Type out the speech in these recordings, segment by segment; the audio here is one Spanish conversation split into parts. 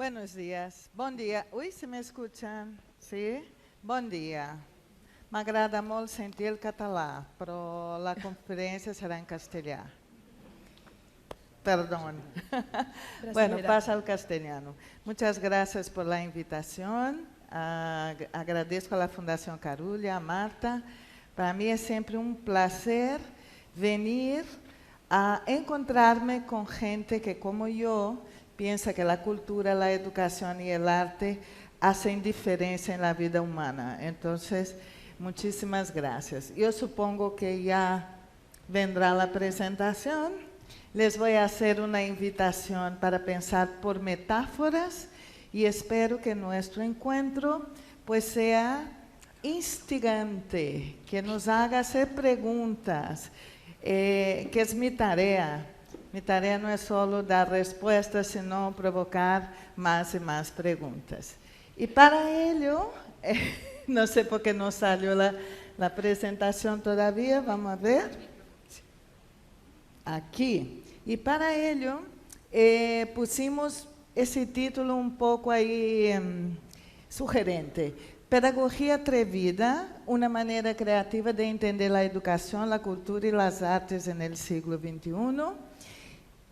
Buenos días. Bom dia. Ui, se me escuchan? Sí? Bom dia. M'agrada molt sentir el català, però la conferència serà en castellà. Perdón. Bueno, pasa al castellano. Muchas gracias por la invitación. Agradezco a la Fundación Carulla, a Marta. Para mí es siempre un placer venir a encontrarme con gente que, como yo, piensa que la cultura, la educación y el arte hacen diferencia en la vida humana. Entonces, muchísimas gracias. Yo supongo que ya vendrá la presentación. Les voy a hacer una invitación para pensar por metáforas y espero que nuestro encuentro pues sea instigante, que nos haga hacer preguntas, que es mi tarea. Mi tarea no es solo dar respuestas, sino provocar más y más preguntas. Y para ello, no sé por qué no salió la presentación todavía, vamos a ver. Aquí. Y para ello, pusimos ese título un poco ahí sugerente. Pedagogía atrevida, una manera creativa de entender la educación, la cultura y las artes en el siglo XXI.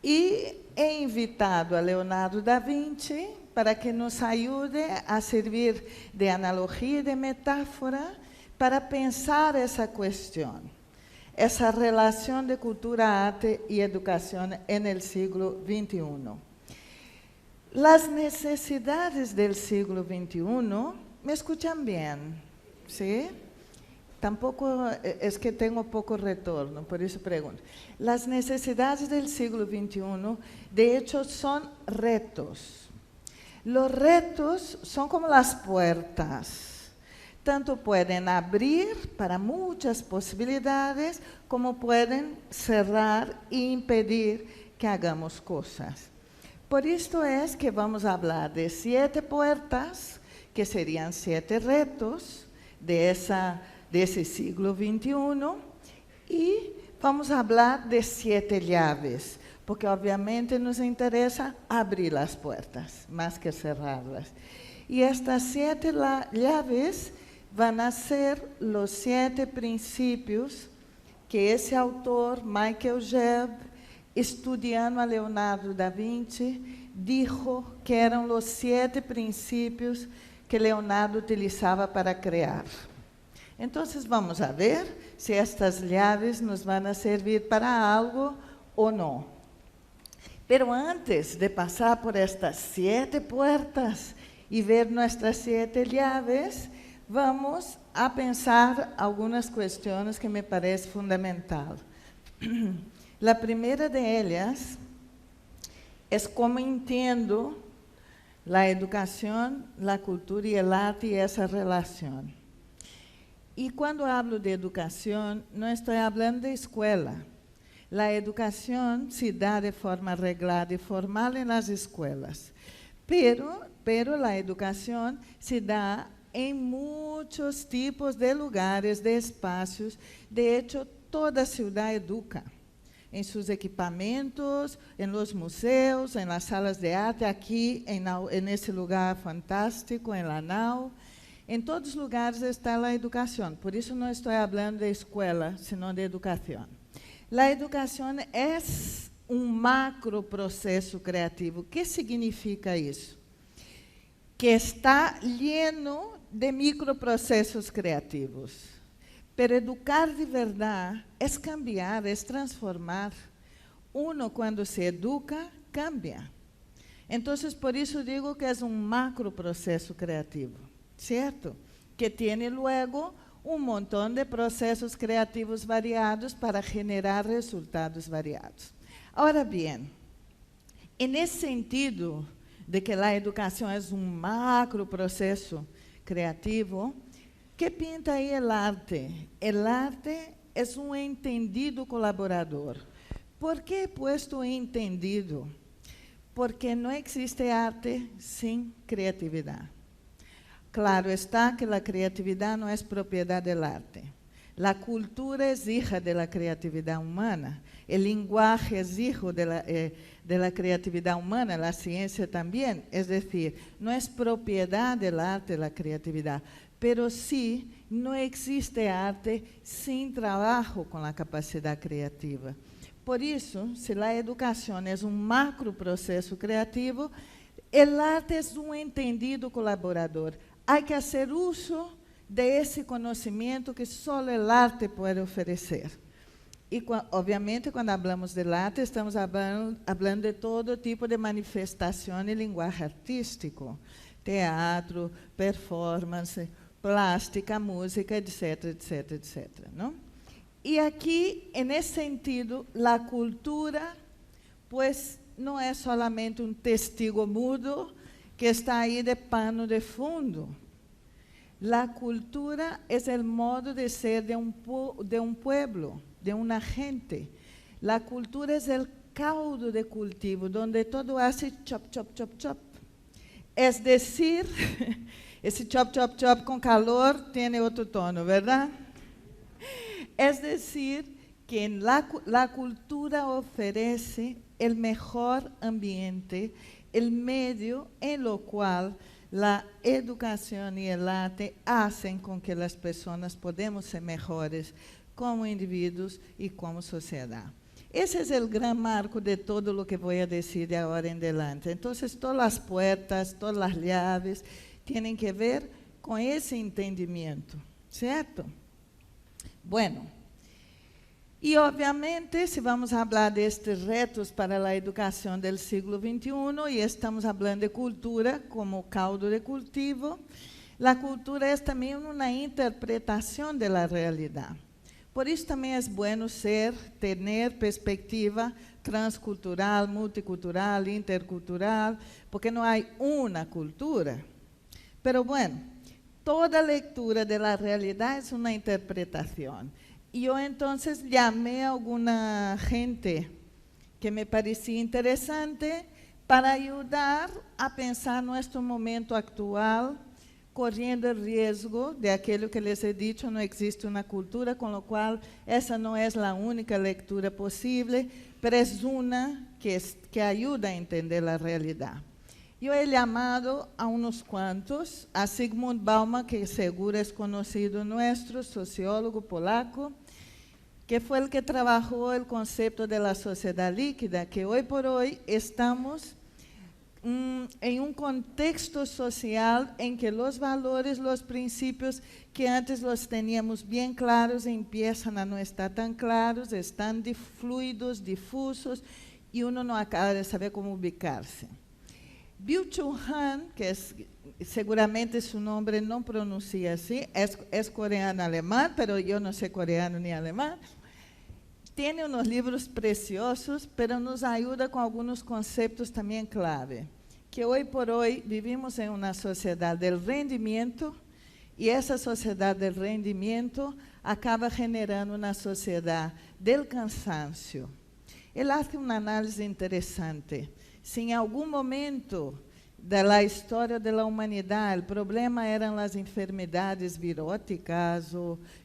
E he invitado a Leonardo da Vinci para que nos ayude a servir de analogía y de metáfora para pensar esa cuestión, esa relación de cultura, arte y educación en el siglo XXI. Las necesidades del siglo XXI, ¿me escuchan bien? ¿Sí? Tampoco es que tengo poco retorno, por eso pregunto. Las necesidades del siglo XXI, de hecho, son retos. Los retos son como las puertas. Tanto pueden abrir para muchas posibilidades, como pueden cerrar e impedir que hagamos cosas. Por esto es que vamos a hablar de 7 puertas, que serían 7 retos de ese siglo XXI, y vamos a hablar de 7 llaves, porque obviamente nos interesa abrir las puertas, más que cerrarlas. Y estas 7 llaves van a ser los 7 principios que ese autor, Michael Jebb, estudiando a Leonardo da Vinci, dijo que eran los 7 principios que Leonardo utilizaba para crear. Entonces, vamos a ver si estas llaves nos van a servir para algo o no. Pero antes de pasar por estas 7 puertas y ver nuestras 7 llaves, vamos a pensar algunas cuestiones que me parece fundamental. La primera de ellas es cómo entiendo la educación, la cultura y el arte y esa relación. Y cuando hablo de educación, no estoy hablando de escuela. La educación se da de forma reglada y formal en las escuelas, pero la educación se da en muchos tipos de lugares, de espacios. De hecho, toda ciudad educa. En sus equipamientos, en los museos, en las salas de arte, aquí en ese lugar fantástico, en la NAU. En todos os lugares está a educação. Por isso não estou falando de escola, sino de educação. A educação é macro processo criativo. O que significa isso? Que está lleno de microprocessos criativos. Pero educar de verdade é cambiar, é transformar. Uno, quando se educa, cambia. Então, por isso digo que é macro processo criativo. ¿Cierto? Que tiene luego un montón de procesos creativos variados para generar resultados variados. Ahora bien, en ese sentido de que la educación es un macro proceso creativo, ¿qué pinta ahí el arte? El arte es un entendido colaborador. ¿Por qué he puesto entendido? Porque no existe arte sin creatividad. Claro está que la creatividad no es propiedad del arte. La cultura es hija de la creatividad humana. El lenguaje es hijo de la creatividad humana, la ciencia también. Es decir, no es propiedad del arte la creatividad, pero sí no existe arte sin trabajo con la capacidad creativa. Por eso, si la educación es un macro proceso creativo, el arte es un entendido colaborador. Hay que hacer uso de ese conocimiento que solo el arte puede ofrecer. Y obviamente, cuando hablamos del arte, estamos hablando de todo tipo de manifestación y lenguaje artístico. Teatro, performance, plástica, música, etc., etc., etc., ¿no? Y aquí, en ese sentido, la cultura, pues, no es solamente un testigo mudo que está ahí de pano de fondo. La cultura es el modo de ser de un pueblo, de una gente. La cultura es el caldo de cultivo, donde todo hace chop, chop, chop, chop. Es decir, ese chop, chop, chop con calor tiene otro tono, ¿verdad? Es decir, que la cultura ofrece el mejor ambiente, el medio en lo cual la educación y el arte hacen con que las personas podamos ser mejores como individuos y como sociedad. Ese es el gran marco de todo lo que voy a decir de ahora en adelante. Entonces, todas las puertas, todas las llaves tienen que ver con ese entendimiento, ¿cierto? Bueno, y obviamente, si vamos a hablar de estos retos para la educación del siglo XXI, y estamos hablando de cultura como caldo de cultivo, la cultura es también una interpretación de la realidad. Por eso también es bueno tener perspectiva transcultural, multicultural, intercultural, porque no hay una cultura. Pero bueno, toda lectura de la realidad es una interpretación. Y yo entonces llamé a alguna gente que me parecía interesante para ayudar a pensar nuestro momento actual, corriendo el riesgo de aquello que les he dicho, no existe una cultura, con lo cual esa no es la única lectura posible, pero es una que ayuda a entender la realidad. Yo he llamado a unos cuantos, a Zygmunt Bauman, que seguro es conocido nuestro, sociólogo polaco, que fue el que trabajó el concepto de la sociedad líquida, que hoy por hoy estamos en un contexto social en que los valores, los principios que antes los teníamos bien claros, empiezan a no estar tan claros, están fluidos, difusos, y uno no acaba de saber cómo ubicarse. Byung-Chul Han, que seguramente su nombre no pronuncia así, es coreano-alemán, pero yo no sé coreano ni alemán. Tiene unos libros preciosos, pero nos ayuda con algunos conceptos también clave. Que hoy por hoy vivimos en una sociedad del rendimiento, y esa sociedad del rendimiento acaba generando una sociedad del cansancio. Él hace un análisis interesante. Si en algún momento de la historia de la humanidad el problema eran las enfermedades viróticas,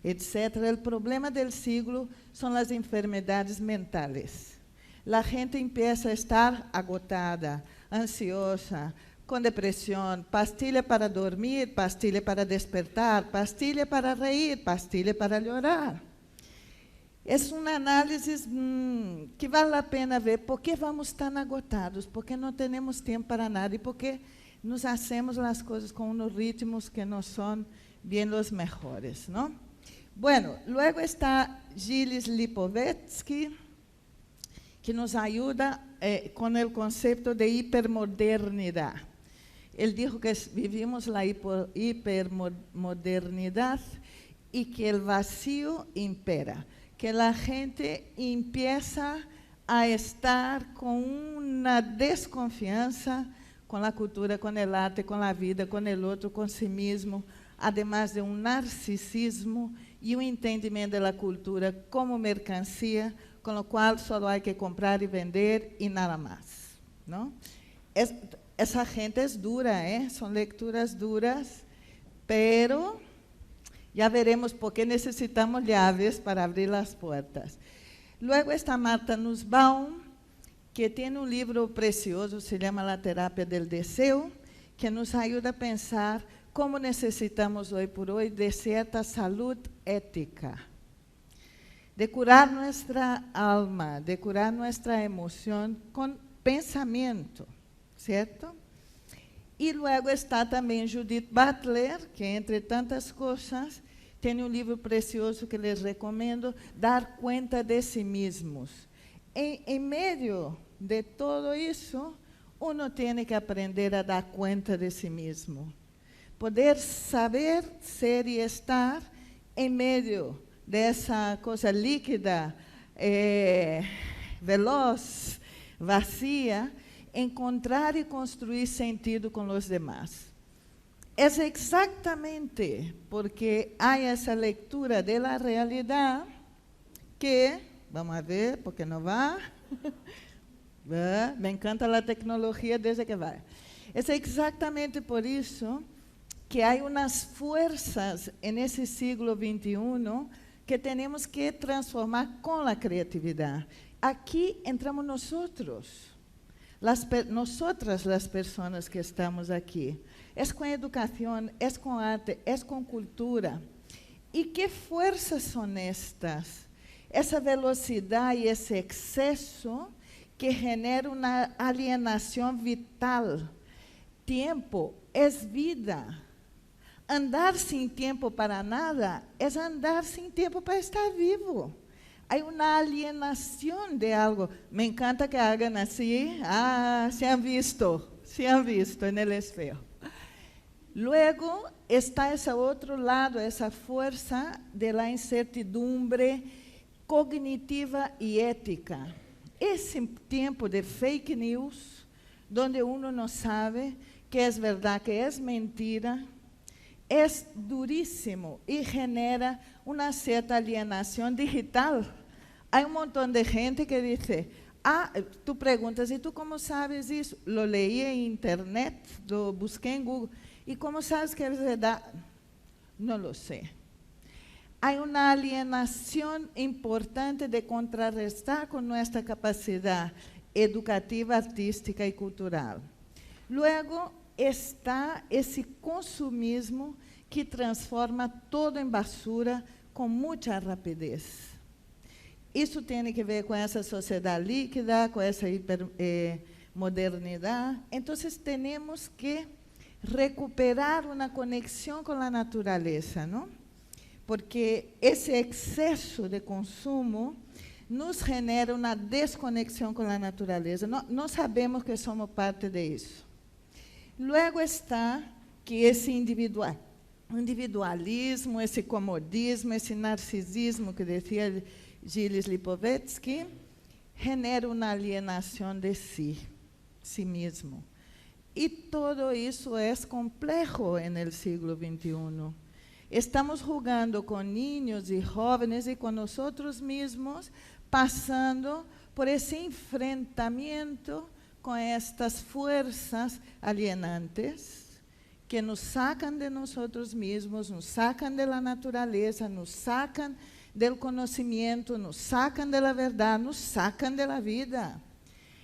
etc., el problema del siglo son las enfermedades mentales. La gente empieza a estar agotada, ansiosa, con depresión, pastilla para dormir, pastilla para despertar, pastilla para reír, pastilla para llorar. Es un análisis que vale la pena ver por qué vamos tan agotados, por qué no tenemos tiempo para nada y por qué nos hacemos las cosas con unos ritmos que no son bien los mejores, ¿no? Bueno, luego está Gilles Lipovetsky, que nos ayuda con el concepto de hipermodernidad. Él dijo que vivimos la hipermodernidad y que el vacío impera, que la gente empieza a estar con una desconfianza con la cultura, con el arte, con la vida, con el otro, con sí mismo, además de un narcisismo y un entendimiento de la cultura como mercancía, con lo cual solo hay que comprar y vender y nada más, ¿no? Esa gente es dura, son lecturas duras, pero Ya veremos por qué necesitamos llaves para abrir las puertas. Luego está Martha Nussbaum, que tiene un libro precioso, se llama La terapia del deseo, que nos ayuda a pensar cómo necesitamos hoy por hoy de cierta salud ética, de curar nuestra alma, de curar nuestra emoción con pensamiento, ¿cierto? Y luego está también Judith Butler, que entre tantas cosas tiene un libro precioso que les recomiendo, Dar cuenta de sí mismos. En medio de todo eso, uno tiene que aprender a dar cuenta de sí mismo. Poder saber ser y estar en medio de esa cosa líquida, veloz, vacía, encontrar y construir sentido con los demás. Es exactamente porque hay esa lectura de la realidad que, vamos a ver, porque no va, me encanta la tecnología desde que va. Es exactamente por eso que hay unas fuerzas en ese siglo XXI que tenemos que transformar con la creatividad. Aquí entramos nosotros. Nosotras, las personas que estamos aquí. Es con educación, es con arte, es con cultura. ¿Y qué fuerzas son estas? Esa velocidad y ese exceso que genera una alienación vital. Tiempo es vida. Andar sin tiempo para nada es andar sin tiempo para estar vivo. Hay una alienación de algo. Me encanta que hagan así. Se han visto en el espejo. Luego está ese otro lado, esa fuerza de la incertidumbre cognitiva y ética. Ese tiempo de fake news, donde uno no sabe qué es verdad, qué es mentira, es durísimo y genera una cierta alienación digital. Hay un montón de gente que dice, tú preguntas, ¿y tú cómo sabes eso? Lo leí en internet, lo busqué en Google. ¿Y cómo sabes que es verdad? No lo sé. Hay una alienación importante de contrarrestar con nuestra capacidad educativa, artística y cultural. Luego está esse consumismo que transforma todo em basura com muita rapidez. Isso tem que ver com essa sociedade líquida, com essa hipermodernidade. Então, temos que recuperar uma conexão com a natureza, não? Porque esse excesso de consumo nos genera uma desconexão com a natureza. Não sabemos que somos parte disso. Luego está que esse individualismo, esse comodismo, esse narcisismo que dizia Gilles Lipovetsky, genera uma alienação de si mesmo. E todo isso é complexo no siglo XXI. Estamos jugando com niños e jovens e com nós mesmos, passando por esse enfrentamento com estas fuerzas alienantes que nos sacan de nosotros mismos, nos sacan de la naturaleza, nos sacan del conocimiento, nos sacan de la verdad, nos sacan de la vida.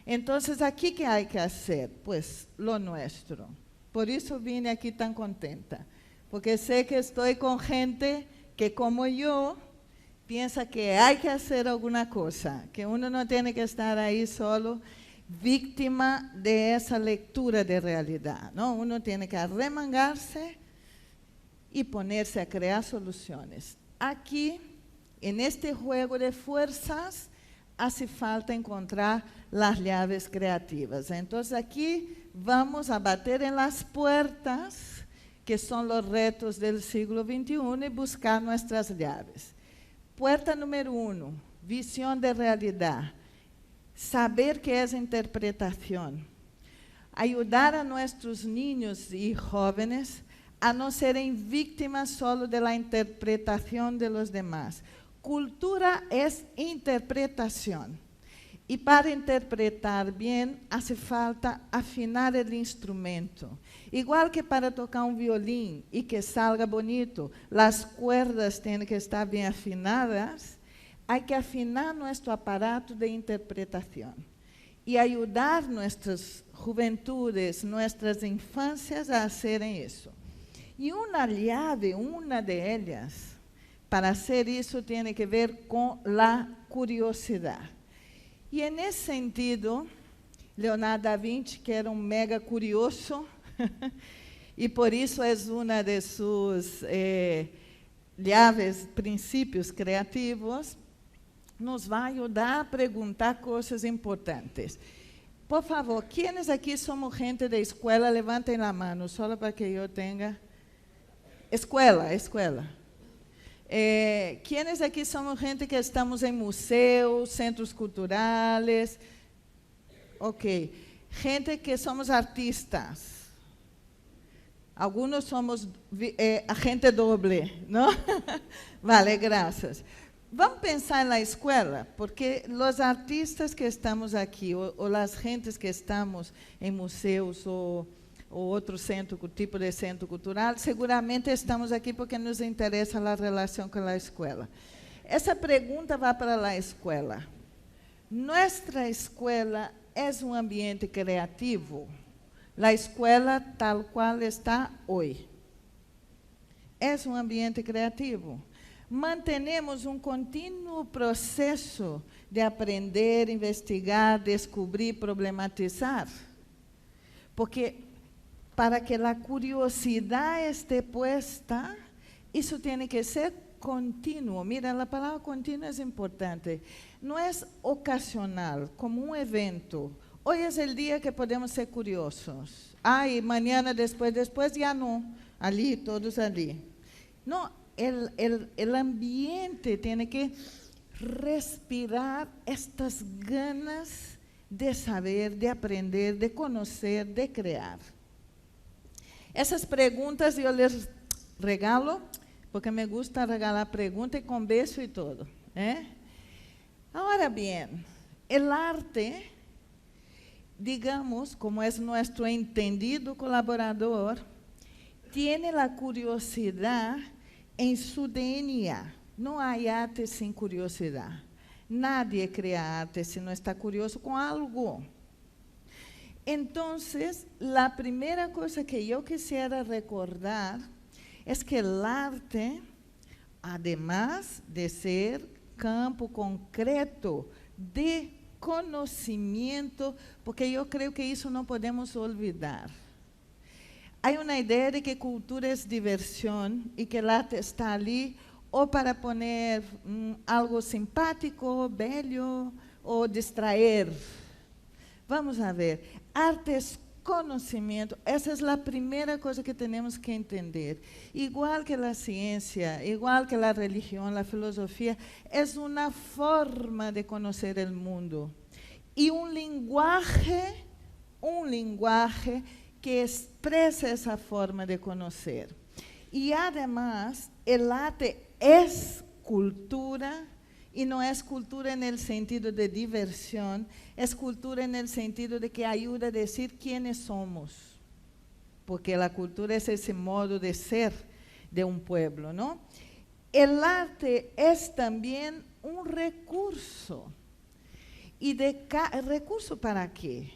Entonces, ¿aquí qué hay que hacer? Pues lo nuestro. Por eso vine aquí tan contenta, porque sé que estoy con gente que como yo piensa que hay que hacer alguna cosa, que uno no tiene que estar ahí solo víctima de esa lectura de realidad, ¿no? Uno tiene que arremangarse y ponerse a crear soluciones. Aquí, en este juego de fuerzas, hace falta encontrar las llaves creativas. Entonces, aquí vamos a bater en las puertas, que son los retos del siglo XXI, y buscar nuestras llaves. Puerta número 1, visión de realidad. Saber qué es interpretación. Ayudar a nuestros niños y jóvenes a no serem víctimas solo de la interpretación de los demás. Cultura es interpretación. E para interpretar bem, hace falta afinar o instrumento. Igual que para tocar um violín e que salga bonito, as cuerdas têm que estar bem afinadas, há que afinar nosso aparato de interpretação e ajudar nossas juventudes, nossas infâncias a fazerem isso. E uma chave, uma delas, para fazer isso, tem que ver com a curiosidade. E nesse sentido, Leonardo da Vinci, que era um mega curioso, e por isso é uma de suas chaves, princípios criativos, nos vai ajudar a perguntar coisas importantes. Por favor, quienes aqui somos gente de escola, levantem a mão, só para que eu tenha. Escola. Quienes aqui somos gente que estamos em museus, centros culturais? Ok. Gente que somos artistas. Alguns somos agente doble, não? Vale, graças. Vamos pensar na escola, porque os artistas que estamos aqui, ou as gentes que estamos em museus, ou outro tipo de centro cultural, seguramente estamos aqui porque nos interessa a relação com a escola. Essa pergunta vai para a escola. Nossa escola é um ambiente criativo? A escola tal qual está hoje é um ambiente criativo? Mantenemos um contínuo processo de aprender, investigar, descobrir, problematizar? Porque para que a curiosidade esteja puesta, isso tem que ser contínuo. Mira, a palavra contínuo é importante. Não é ocasional, como um evento. Hoje é o dia que podemos ser curiosos. E amanhã, depois, já não. Ali, todos ali. Não, o ambiente tem que respirar estas ganas de saber, de aprender, de conhecer, de criar. Essas perguntas eu les regalo, porque me gusta regalar perguntas e com beijo e tudo. Agora bem, o arte, digamos, como é nosso entendido colaborador, tem a curiosidade em seu DNA. Não há arte sem curiosidade. Nadie cria arte se não está curioso com algo. Então, a primeira coisa que eu quisiera recordar é que o arte, además de ser campo concreto de conhecimento, porque eu creio que isso não podemos olvidar. Há uma ideia de que cultura é diversão e que o arte está ali ou para poner algo simpático, bello, ou distrair. Vamos a ver. Arte é conhecimento. Essa é a primeira coisa que temos que entender. Igual que a ciência, igual que a religião, a filosofia, é uma forma de conhecer o mundo. E um linguaje que expressa essa forma de conhecer. E, además, o arte é cultura, e não é cultura no sentido de diversão, é cultura no sentido de que ajuda a dizer quem somos. Porque a cultura é esse modo de ser de um povo, não? O arte é também um recurso. E recurso para quê?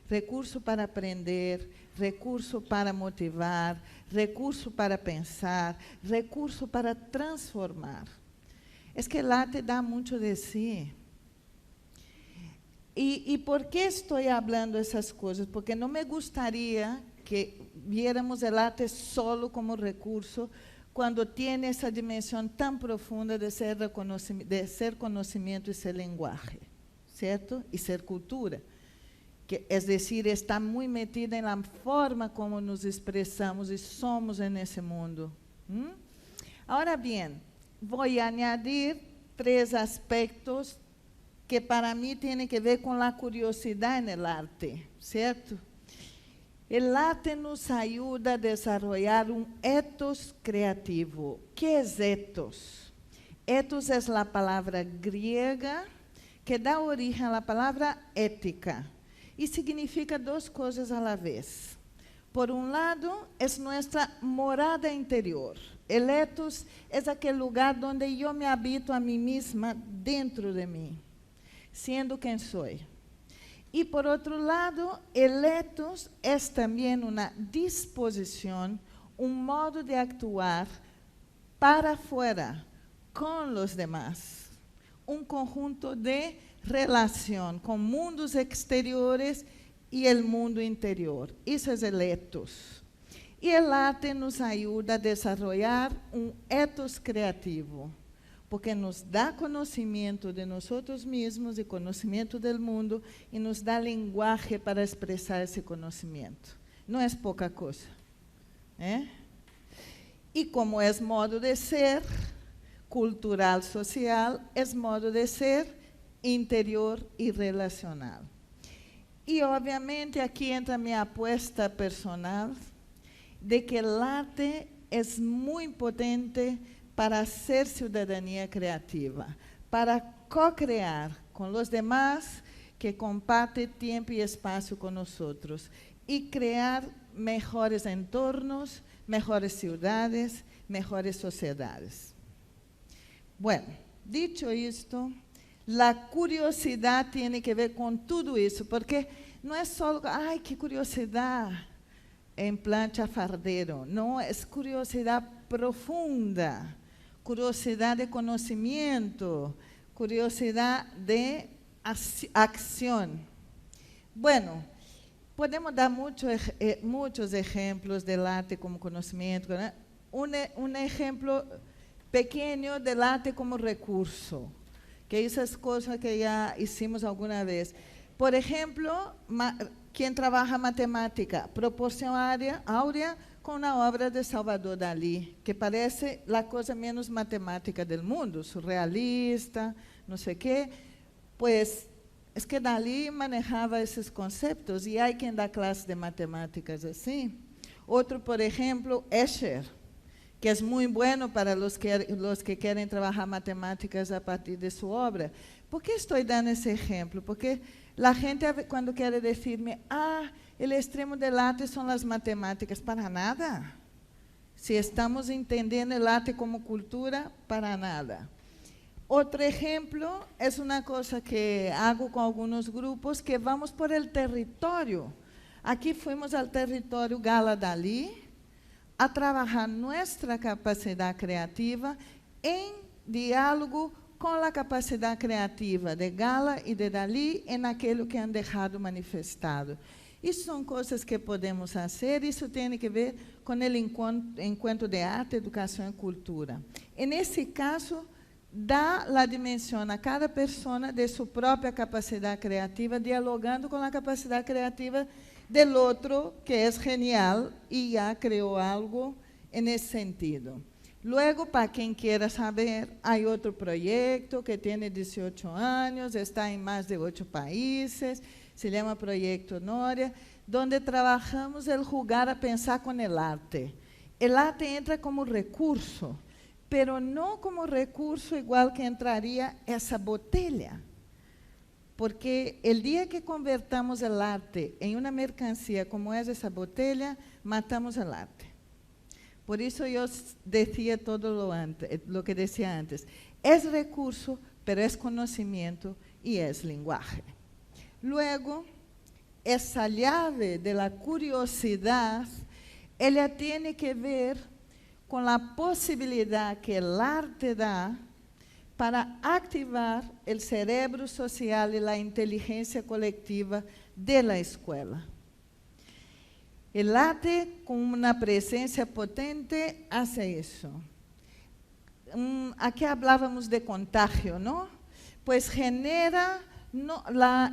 Recurso para aprender, recurso para motivar, recurso para pensar, recurso para transformar. É que o arte dá muito de si. E por que estou falando essas coisas? Porque não me gostaria que viéramos o arte solo como recurso, quando tem essa dimensão tão profunda de ser conhecimento e ser linguagem, certo? E ser cultura. É decir, está muito metida na forma como nos expressamos e somos nesse mundo. Agora bem, vou añadir 3 aspectos que para mim têm que ver com a curiosidade no arte, certo? O arte nos ajuda a desenvolver um ethos criativo. ¿Qué es ethos? Ethos é a palavra griega que dá origem à palavra ética e significa duas coisas à la vez. Por um lado, é nossa morada interior. El ethos é aquele lugar onde eu me habito a mim mesma dentro de mim, sendo quem sou. E, por outro lado, el ethos é também uma disposição, modo de actuar para fora, com os demás. Conjunto de relação com mundos exteriores e o mundo interior. Isso é o ethos. E o arte nos ajuda a desenvolver ethos criativo, porque nos dá conhecimento de nós mesmos e conhecimento do mundo e nos dá linguagem para expressar esse conhecimento. Não é pouca coisa. E como é modo de ser, cultural, social, é modo de ser interior e relacional. E, obviamente, aqui entra minha aposta personal de que o arte é muito potente para ser cidadania criativa, para co-crear com os demás que compartem tempo e espaço com nós e criar melhores entornos, melhores cidades, melhores sociedades. Bueno, dicho isto, a curiosidade tem que ver com tudo isso, porque não é só, ai, que curiosidade, em plan chafardeiro. Não, é curiosidade profunda, curiosidade de conhecimento, curiosidade de ação. Bueno, podemos dar muitos exemplos de arte como conhecimento. ¿No? Um exemplo pequeno de arte como recurso, que essas coisas que já hicimos alguma vez. Por exemplo, quem trabalha matemática, proporção áurea com a obra de Salvador Dalí, que parece a coisa menos matemática do mundo, surrealista, não sei o quê. Pois, é que Dalí manejava esses conceitos, e há quem dá classe de matemáticas assim. Outro, por exemplo, Escher, que é muito bueno para os que querem trabalhar matemáticas a partir de sua obra. Por que estou dando esse exemplo? Porque a gente, quando quer dizer-me, o extremo do arte são as matemáticas, para nada. Se estamos entendendo o arte como cultura, para nada. Outro exemplo é uma coisa que hago com alguns grupos, que vamos por el território. Aqui fomos ao território Gala Dalí, a trabalhar nossa capacidade criativa em diálogo com a capacidade criativa de Gala e de Dalí em aquilo que han deixado manifestado. Isso são coisas que podemos fazer, isso tem que ver com o encontro de arte, educação e cultura. E, nesse caso, dá a dimensão a cada pessoa de sua própria capacidade criativa, dialogando com a capacidade criativa del outro, que é genial e já criou algo nesse sentido. Luego, para quem queira saber, há outro projeto que tem 18 anos, está em mais de 8 países, se chama Projeto Nória, onde trabalhamos el jugar a pensar com el arte. El arte entra como recurso, pero não como recurso igual que entraria essa botella. Porque o dia que convertamos o arte em uma mercancia como é essa botella, matamos o arte. Por isso eu dizia todo lo que dizia antes. É recurso, pero é conhecimento e é linguagem. Luego, essa chave de la curiosidade, ela tem que ver com a possibilidade que o arte dá para ativar o cerebro social e a inteligência coletiva da escola. O arte, com uma presença potente, faz isso. Aqui falávamos de contágio, não? Pois genera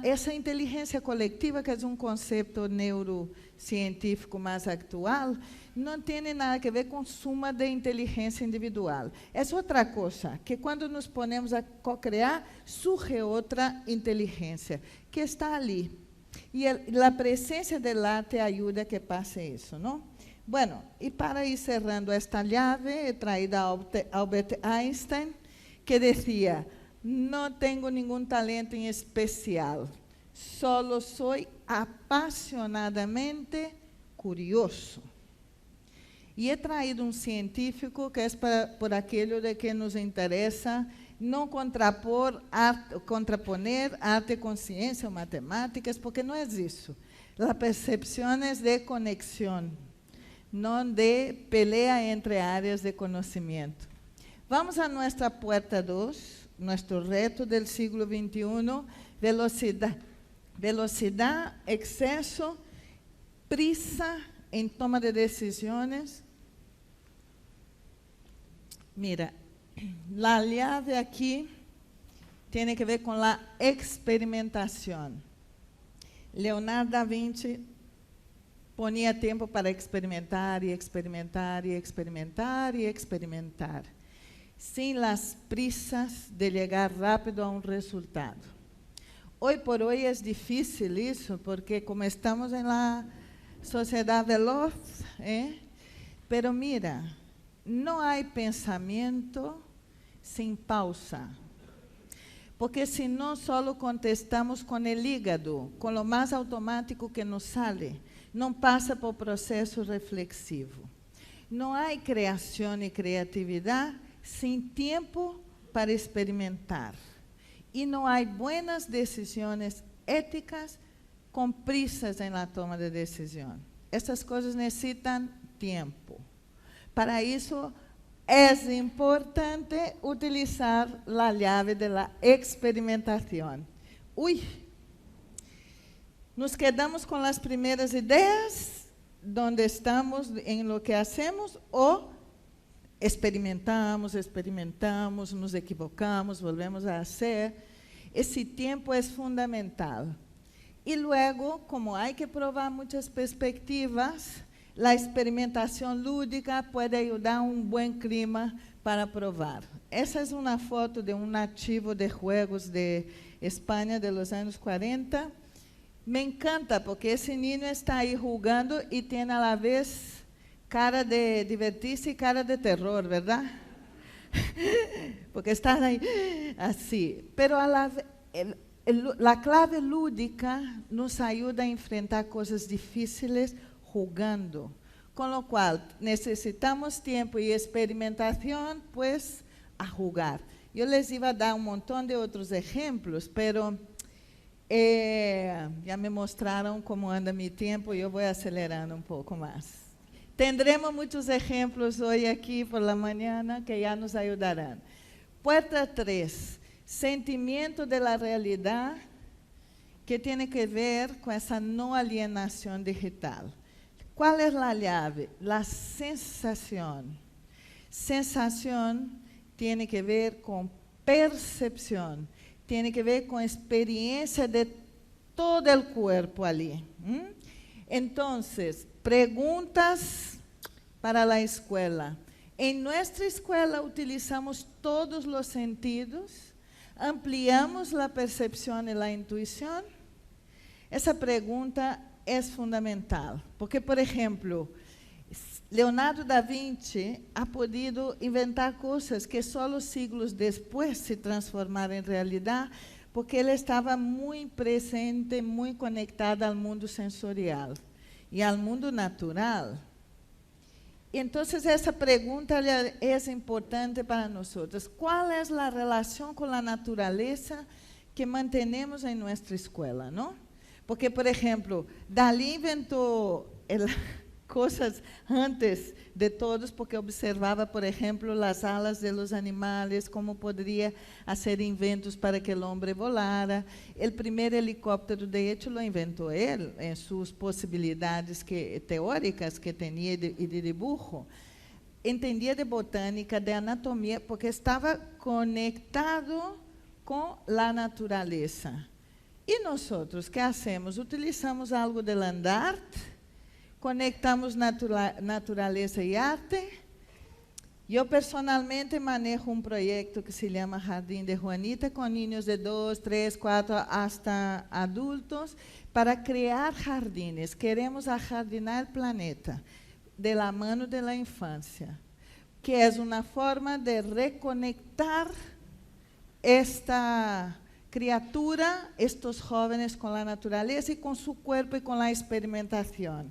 essa inteligência coletiva, que é um conceito neurocientífico mais atual, não tem nada a ver com suma de inteligência individual. É outra coisa, que quando nos ponemos a co-criar, surge outra inteligência, que está ali. E a presença do arte ajuda a que passe isso, não? Bueno, e para ir cerrando esta chave, he traído a Albert Einstein, que dizia: no tengo ningún talento en especial, solo soy apasionadamente curioso. E he traído um científico que é por aquilo de que nos interessa não contraponer arte com ciência ou matemáticas, porque não é isso. A percepção é de conexão, não de pelea entre áreas de conhecimento. Vamos a nossa puerta 2, nosso reto del siglo XXI, velocidade, excesso, prisa em toma de decisões. Mira, a chave aqui tem que ver com a experimentação. Leonardo da Vinci ponia tempo para experimentar e experimentar e experimentar e experimentar, sem as prisas de chegar rápido a um resultado. Hoje por hoje é difícil isso, porque como estamos em la sociedade veloz, pero mira, não há pensamento sem pausa. Porque se nós só contestamos com o hígado, com o mais automático que nos sale, não passa por processo reflexivo. Não há criação e criatividade sem tempo para experimentar. E não há boas decisões éticas com prisas na toma de decisão. Essas coisas necessitam tempo. Para isso, é importante utilizar a chave da experimentação. Nos quedamos com as primeiras ideias, onde estamos, em lo que hacemos, ou experimentamos, nos equivocamos, volvemos a fazer. Esse tempo é fundamental. E logo, como há que provar muitas perspectivas, a experimentação lúdica pode ajudar a um bom clima para provar. Essa é uma foto de um nativo de juegos de Espanha de los anos 40. Me encanta, porque esse menino está aí jogando e tem a la vez cara de divertir-se e cara de terror, verdade? Porque está aí assim. Pero a clave lúdica nos ajuda a enfrentar coisas difíceis jugando, com lo qual necessitamos tempo e experimentação, pues, a jugar. Eu les iba a dar um montão de outros exemplos, pero já me mostraram como anda meu tempo e eu vou acelerando um pouco mais. Tendremos muitos exemplos hoje aqui por la manhã que já nos ajudarão. Puerta 3, sentimento de la realidade, que tem que ver com essa não alienação digital. Qual é a chave? A sensação. Sensação tem que ver com percepção, tem que ver com a experiência de todo o corpo ali. Então, perguntas para a escola. Em nossa escola utilizamos todos os sentidos, ampliamos a percepção e a intuição. Essa pergunta é fundamental, porque, por exemplo, Leonardo da Vinci ha podido inventar coisas que só os siglos depois se transformaram em realidade, porque ele estava muito presente, muito conectado ao mundo sensorial e ao mundo natural. Então, essa pergunta é importante para nós. Qual é a relação com a natureza que mantemos em nossa escola, não? Porque, por exemplo, Dalí inventou coisas antes de todos, porque observava, por exemplo, as alas de los animais, como poderia fazer inventos para que o homem volara. O primeiro helicóptero, de hecho, lo inventou ele, em suas possibilidades teóricas que tinha e de dibujo. Entendia de botânica, de anatomia, porque estava conectado com a natureza. E nós, que hacemos? Utilizamos algo de andar, conectamos natureza e arte. Eu, personalmente, manejo um projeto que se chama Jardim de Juanita, com niños de 2, 3, 4, hasta adultos, para criar jardines. Queremos ajardinar o planeta, de la mano de la infância, que é uma forma de reconectar esta criatura, estos jóvenes con la naturaleza y con su cuerpo y con la experimentación.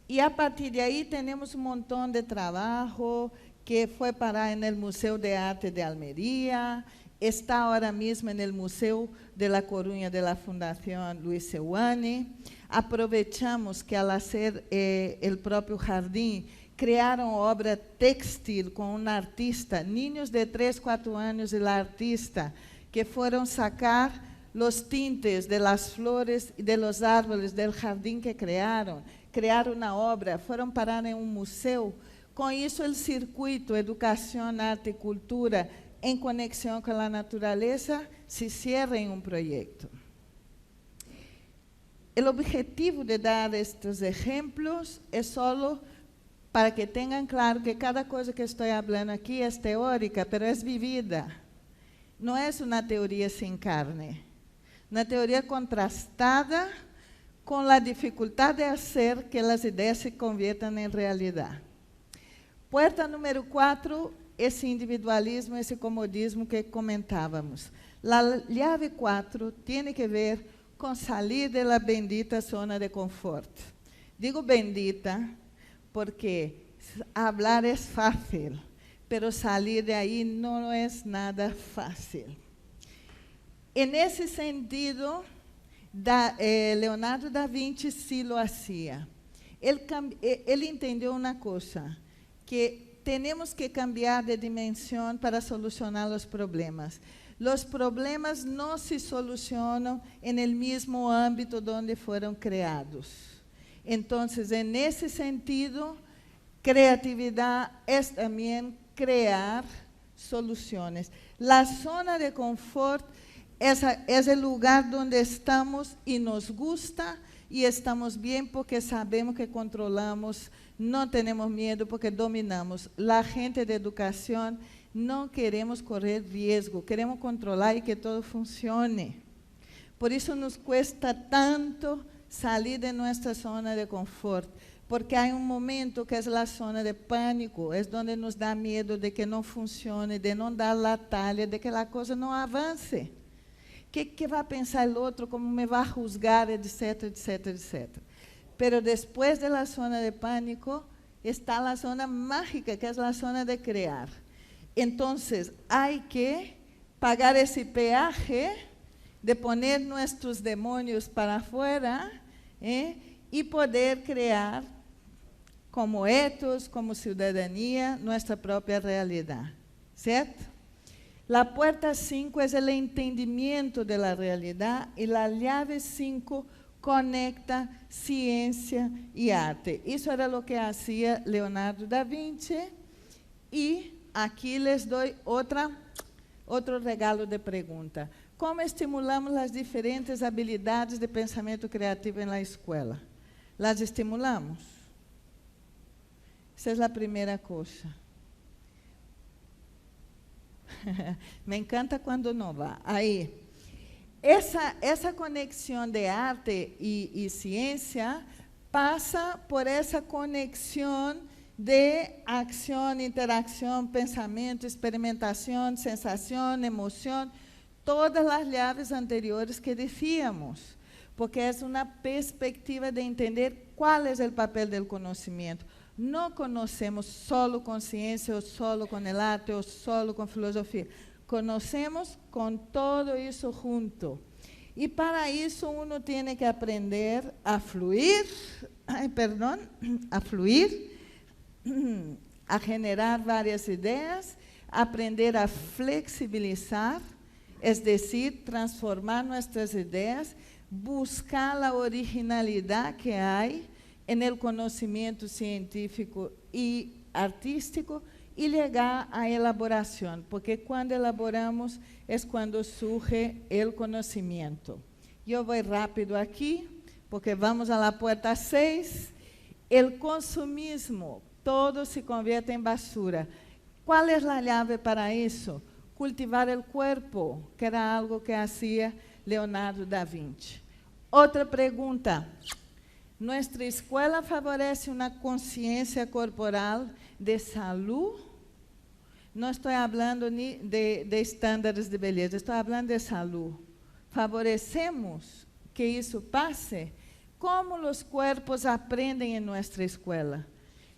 Y a partir de ahí tenemos un montón de trabajo que fue parar en el Museo de Arte de Almería, está ahora mismo en el Museo de La Coruña de la Fundación Luis Seoane. Aprovechamos que al hacer el propio jardín, crearon obra textil con un artista, niños de 3, 4 años y la artista, que fueron sacar los tintes de las flores y de los árboles del jardín que crearon una obra, fueron parar en un museo. Con eso el circuito Educación, Arte y Cultura en conexión con la naturaleza se cierra en un proyecto. El objetivo de dar estos ejemplos es solo para que tengan claro que cada cosa que estoy hablando aquí es teórica, pero es vivida. No es una teoría sin carne, una teoría contrastada con la dificultad de hacer que las ideas se conviertan en realidad. Puerta número 4, esse individualismo, esse comodismo que comentávamos. La llave 4 tiene que ver con salir de la bendita zona de confort. Digo bendita porque hablar es fácil, pero salir de ahí no es nada fácil. En ese sentido, Leonardo da Vinci sí lo hacía. Él entendió una cosa, que tenemos que cambiar de dimensión para solucionar los problemas. Los problemas no se solucionan en el mismo ámbito donde fueron creados. Entonces, en ese sentido, creatividad es también crear soluciones. La zona de confort es el lugar donde estamos y nos gusta y estamos bien porque sabemos que controlamos, no tenemos miedo porque dominamos. La gente de educación no queremos correr riesgo, queremos controlar y que todo funcione. Por eso nos cuesta tanto salir de nuestra zona de confort, porque hay un momento que es la zona de pánico, es donde nos da miedo de que no funcione, de no dar la talla, de que la cosa no avance. ¿Qué va a pensar el otro? ¿Cómo me va a juzgar? Etcétera, etcétera, etcétera. Pero después de la zona de pánico está la zona mágica, que es la zona de crear. Entonces, hay que pagar ese peaje de poner nuestros demonios para afuera y poder crear como etos, como ciudadanía, nuestra propia realidad. ¿Cierto? La puerta 5 es el entendimiento de la realidad y la llave 5 conecta ciencia y arte. Eso era lo que hacía Leonardo da Vinci. Y aquí les doy otro regalo de pregunta. ¿Cómo estimulamos las diferentes habilidades de pensamiento creativo en la escuela? ¿Las estimulamos? Esa es la primera cosa. Me encanta cuando no va. Ahí. Esa conexión de arte y ciencia pasa por esa conexión de acción, interacción, pensamiento, experimentación, sensación, emoción, todas las llaves anteriores que decíamos, porque es una perspectiva de entender cuál es el papel del conocimiento. No conocemos solo con ciencia, o solo con el arte, o solo con filosofía. Conocemos con todo eso junto. Y para eso uno tiene que aprender a fluir, a generar varias ideas, aprender a flexibilizar, es decir, transformar nuestras ideas, buscar la originalidad que hay en el conocimiento científico y artístico y llegar a elaboración, porque cuando elaboramos es cuando surge el conocimiento. Yo voy rápido aquí, porque vamos a la puerta 6. El consumismo, todo se convierte en basura. ¿Cuál es la llave para eso? Cultivar el cuerpo, que era algo que hacía Leonardo da Vinci. Otra pregunta. ¿Nuestra escuela favorece una conciencia corporal de salud? não estou falando de estándares de beleza, estou falando de saúde. Favorecemos que isso passe? Como os corpos aprendem em nossa escola?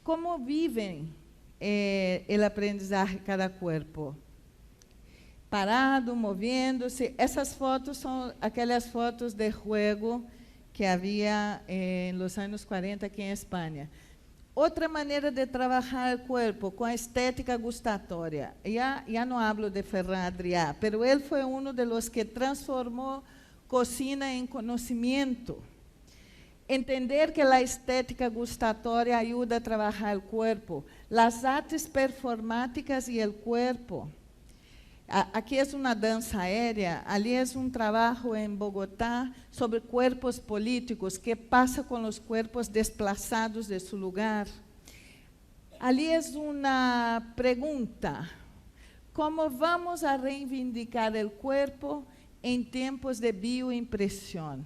Como vivem o aprendizagem de cada corpo? Parado, moviendo-se. Essas fotos são aquelas fotos de jogo que havia nos anos 40 aqui em Espanha. Outra maneira de trabalhar o corpo, com a estética gustatória. Já não hablo de Ferran Adrià, mas ele foi um de los que transformou cocina em conhecimento. Entender que a estética gustatória ajuda a trabalhar o corpo, as artes performáticas e o corpo. Aqui é uma dança aérea, ali é um trabalho em Bogotá sobre corpos políticos, que passa com os corpos desplazados de seu lugar. Ali é uma pergunta: como vamos a reivindicar o corpo em tempos de bioimpressão?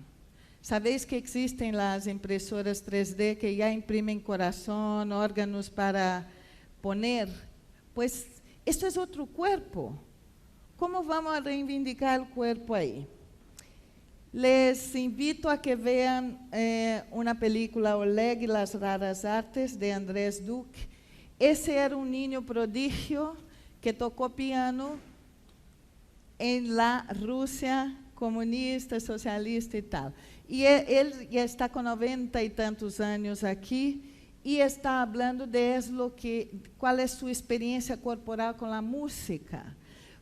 Sabeis que existem as impressoras 3D que já imprimem coração, órgãos para poner? Pues, isso é outro corpo. Como vamos a reivindicar o corpo aí? Les invito a que vejam uma película Oleg e las raras artes, de Andrés Duque. Esse era um niño prodígio que tocou piano em la Rússia comunista, socialista e tal. E ele já está com 90 e tantos anos aqui e está falando de qual é sua experiência corporal com a música.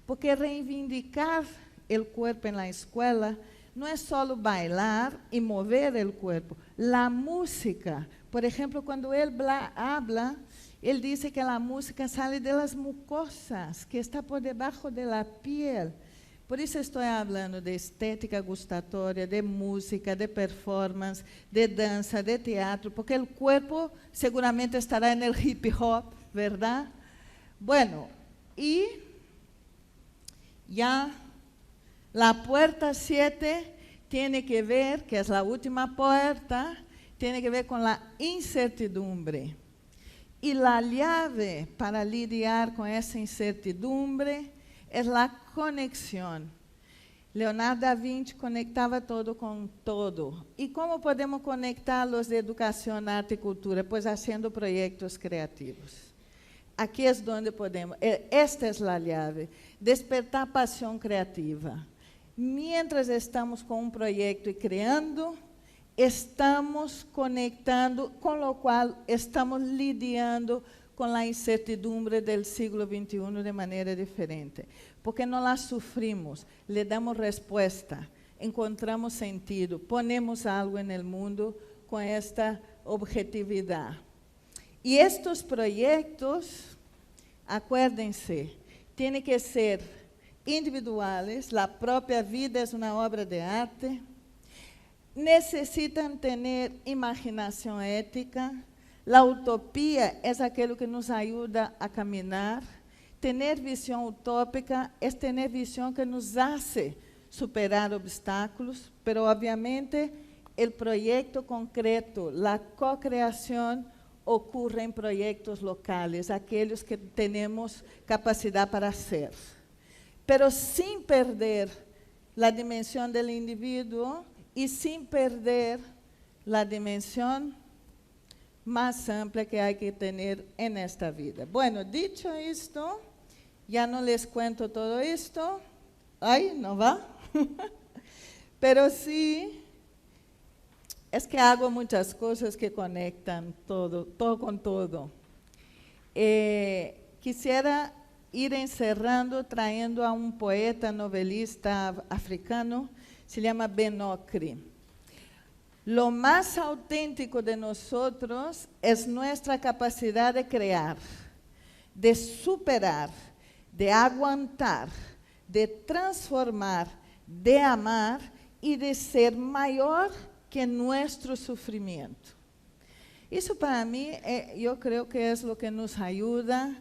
Porque reivindicar o corpo na escola não é só bailar e mover o corpo. A música, por exemplo, quando ele habla, ele diz que a música sai das mucosas, que está por debaixo da piel. Por isso estou falando de estética gustatória, de música, de performance, de dança, de teatro, porque o corpo seguramente estará no hip hop, ¿verdad? Bueno, e ya la puerta 7 tiene que ver, que es la última puerta, tiene que ver con la incertidumbre. Y la llave para lidiar con esa incertidumbre es la conexión. Leonardo da Vinci conectava todo com todo. E como podemos conectá-los de educação, arte e cultura? Pois haciendo projetos criativos. Aqui é onde podemos. Esta é a chave. Despertar paixão criativa. Mientras estamos com um projeto e criando, estamos conectando, com o qual estamos lidiando com a incertidumbre do século XXI de maneira diferente. Porque não la sofrimos, le damos resposta, encontramos sentido, ponemos algo no mundo com esta objetividade. E estes projetos, acuérdense, têm que ser individuais, a própria vida é uma obra de arte, necessitam ter imaginação ética, a utopia é aquilo que nos ajuda a caminhar, ter visão utópica é ter visão que nos hace superar obstáculos, mas obviamente o projeto concreto, a co-criação, ocorre em projetos locais, aqueles que temos capacidade para ser. Pero sem perder a dimensão do indivíduo e sem perder a dimensão mais ampla que há que ter en esta vida. Bueno, dicho isto, ya no les cuento todo esto. Ay, ¿no va? Pero sí, es que hago muchas cosas que conectan todo con todo. Quisiera ir encerrando, trayendo a un poeta, novelista africano, se llama Ben Okri. Lo más auténtico de nosotros es nuestra capacidad de crear, de superar, de aguantar, de transformar, de amar y de ser mayor que nuestro sufrimiento. Isso para mim, eu creio que é o que nos ajuda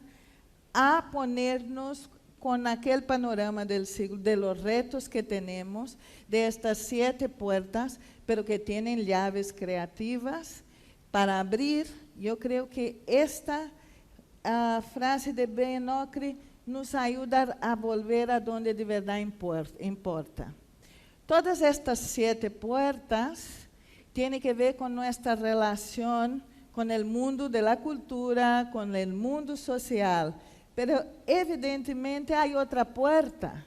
a ponernos com aquele panorama do siglo, de los retos que temos, de estas 7 puertas, pero que têm llaves criativas para abrir. Eu creio que esta frase de Ben Okri nos ayuda a volver a donde de verdad importa. Todas estas 7 puertas tienen que ver con nuestra relación con el mundo de la cultura, con el mundo social. Pero evidentemente hay otra puerta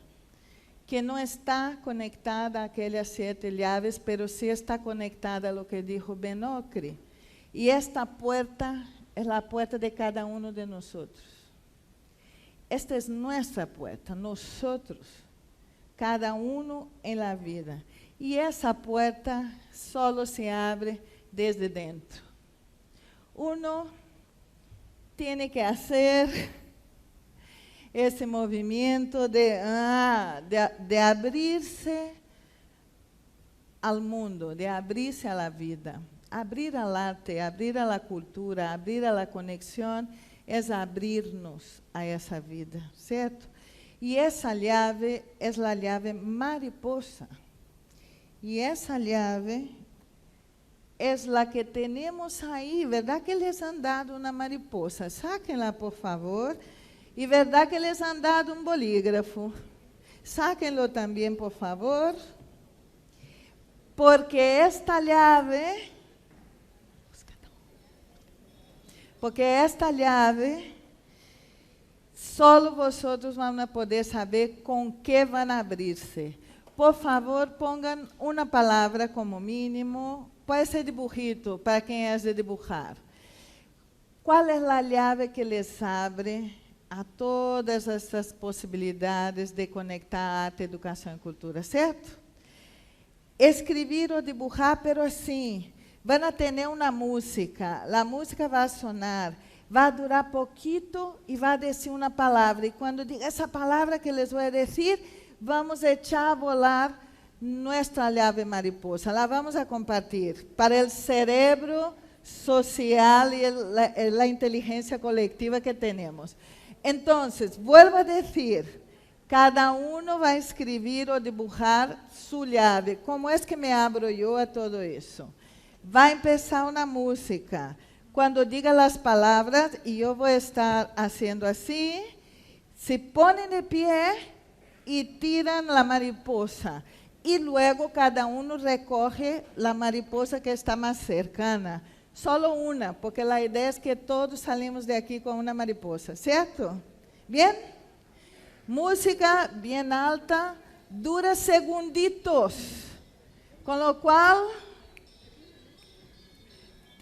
que no está conectada a aquellas 7 llaves, pero sí está conectada a lo que dijo Ben Okri. Y esta puerta es la puerta de cada uno de nosotros. Esta es nuestra puerta, nosotros, cada uno en la vida. Y esa puerta solo se abre desde dentro. Uno tiene que hacer ese movimiento de abrirse al mundo, de abrirse a la vida. Abrir al arte, abrir a la cultura, abrir a la conexión, es abrirnos a esa vida, ¿cierto? Y esa llave es la llave mariposa. Y esa llave es la que tenemos ahí, ¿verdad que les han dado una mariposa? Sáquenla, por favor. Y verdad que les han dado un bolígrafo. Sáquenlo también, por favor. Porque esta llave, solo vosotros van a poder saber con qué van a abrirse. Por favor, pongan una palabra como mínimo. Puede ser dibujito, para quien es de dibujar. ¿Cuál es la llave que les abre a todas essas possibilidades de conectar arte, educação e cultura, certo? Escrever ou dibujar, pero assim, van a tener uma música, a música vai sonar, vai durar pouquito e vai dizer uma palavra, e quando diga essa palavra que les vou dizer, vamos echar a volar nossa llave mariposa, la vamos a compartir para o cerebro social e a inteligência coletiva que temos. Então, vuelvo a dizer, cada um vai escrever ou dibujar sua llave. Como é que me abro eu a todo isso? Vai começar uma música. Quando diga as palavras, e eu vou estar fazendo assim, se põem de pé e tiram a mariposa. E logo cada um recorre a mariposa que está mais cercana. Solo uma, porque a ideia é que todos salimos de aqui com uma mariposa, certo? Bem? Música bem alta, dura segunditos, com lo qual,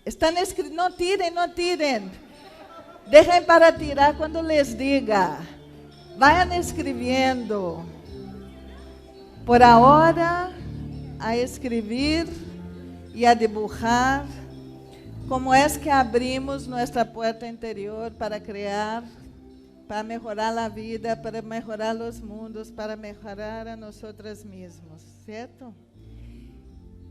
estão escritos, não tirem, deixem para tirar quando les diga, vayan escrevendo, por ahora, a escrever e a dibujar, como é que abrimos nossa porta interior para criar, para melhorar a vida, para melhorar os mundos, para melhorar a nós mesmos, certo?